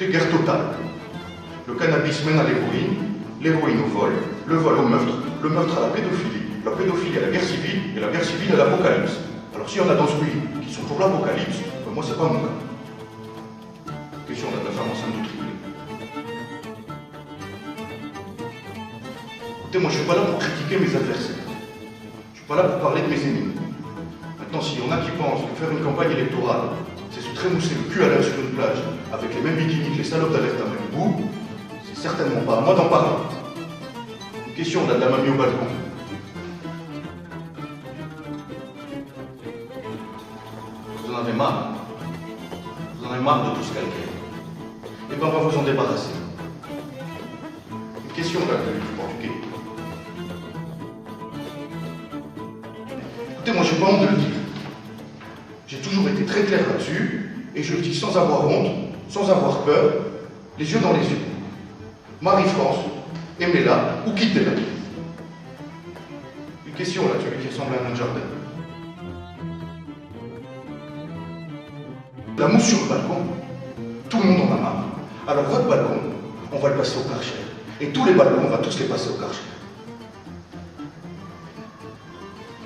Écoutez, guerre totale. Le cannabis mène à l'héroïne, l'héroïne au vol, le vol au meurtre, le meurtre à la pédophilie à la guerre civile, et la guerre civile à l'apocalypse. Alors s'il y en a dans ce pays qui sont pour l'apocalypse, ben moi c'est pas mon cas. Question de la femme enceinte de triplé. Écoutez, moi je suis pas là pour critiquer mes adversaires. Je suis pas là pour parler de mes ennemis. Maintenant, s'il y en a qui pensent que faire une campagne électorale, c'est se trémousser le cul à l'air sur une plage avec les mêmes bikinis que les salopes d'alerte à Malibu, c'est certainement pas à moi d'en parler. Une question là de la mamie au balcon. Vous en avez marre. Vous en avez marre de tout ce calcaire. Eh bien, on va vous en débarrasser. Une question là du portugais. Écoutez, moi, j'ai pas honte de le dire. J'ai toujours été très clair là-dessus, et je le dis sans avoir honte, sans avoir peur, les yeux dans les yeux. Marie-France, aimez-la ou quittez-la. Une question là, celui qui ressemble à un jardin. La mousse sur le balcon, tout le monde en a marre. Alors votre balcon, on va le passer au Karcher. Et tous les balcons, on va tous les passer au Karcher.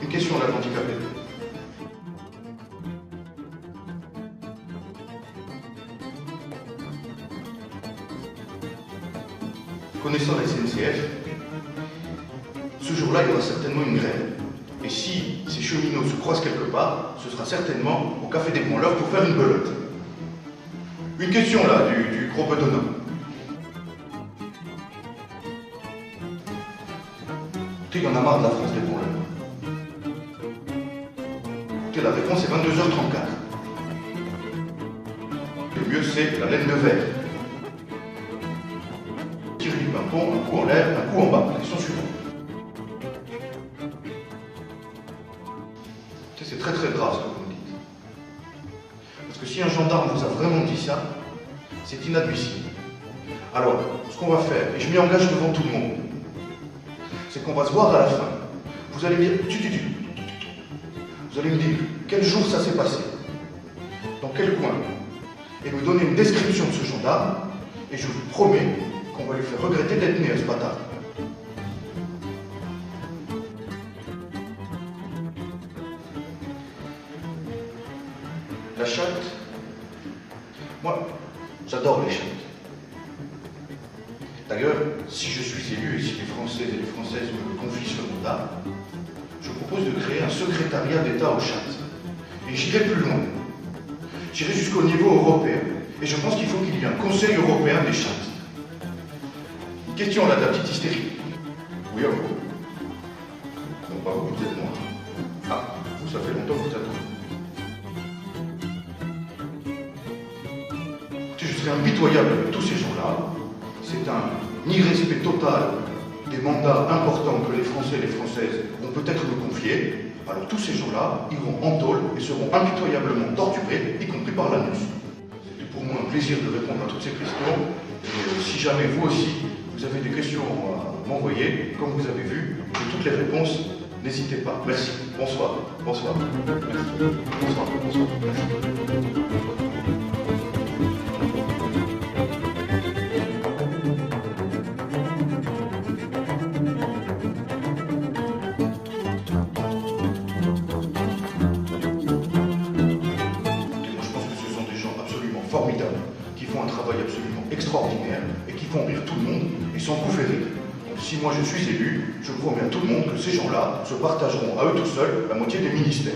Une question là, l'handicapé. Connaissant la SNCF, ce jour-là, il y aura certainement une grève. Et si ces cheminots se croisent quelque part, ce sera certainement au Café des Branleurs pour faire une belote. Une question là, du gros bedonnant. Écoutez, il y en a marre de la France des Branleurs. Écoutez, la réponse est 22h34. Le mieux, c'est la laine de verre. Tirer du pimpon, un coup en l'air, un coup en bas. Question suivante. C'est très très grave ce que vous me dites. Parce que si un gendarme vous a vraiment dit ça, c'est inadmissible. Alors, ce qu'on va faire, et je m'y engage devant tout le monde, c'est qu'on va se voir à la fin. Vous allez me dire, vous allez me dire quel jour ça s'est passé, dans quel coin, et me donner une description de ce gendarme, et je vous promets qu'on va lui faire regretter d'être né à ce bâtard. La chatte, moi, j'adore les chattes. D'ailleurs, si je suis élu et si les Français et les Françaises me confient ce mandat, je propose de créer un secrétariat d'État aux chattes. Et j'irai plus loin. J'irai jusqu'au niveau européen. Et je pense qu'il faut qu'il y ait un Conseil européen des chattes. Une question là de la petite hystérie. Oui, à vous. Non, pas vous, vous êtes moi. Ah, vous, ça fait longtemps que vous attendez. Je serai impitoyable avec tous ces gens-là. C'est un irrespect total des mandats importants que les Français et les Françaises vont peut-être me confier. Alors tous ces gens-là iront en tôle et seront impitoyablement torturés, y compris par l'anus. C'était pour moi un plaisir de répondre à toutes ces questions. Et si jamais vous aussi, vous avez des questions à m'envoyer, comme vous avez vu, j'ai toutes les réponses. N'hésitez pas. Merci. Bonsoir. Bonsoir. Merci. Bonsoir. Bonsoir. Merci. Formidables, qui font un travail absolument extraordinaire et qui font rire tout le monde et sans coup faire rire. Donc si moi je suis élu, je promets à tout le monde que ces gens-là se partageront à eux tout seuls la moitié des ministères.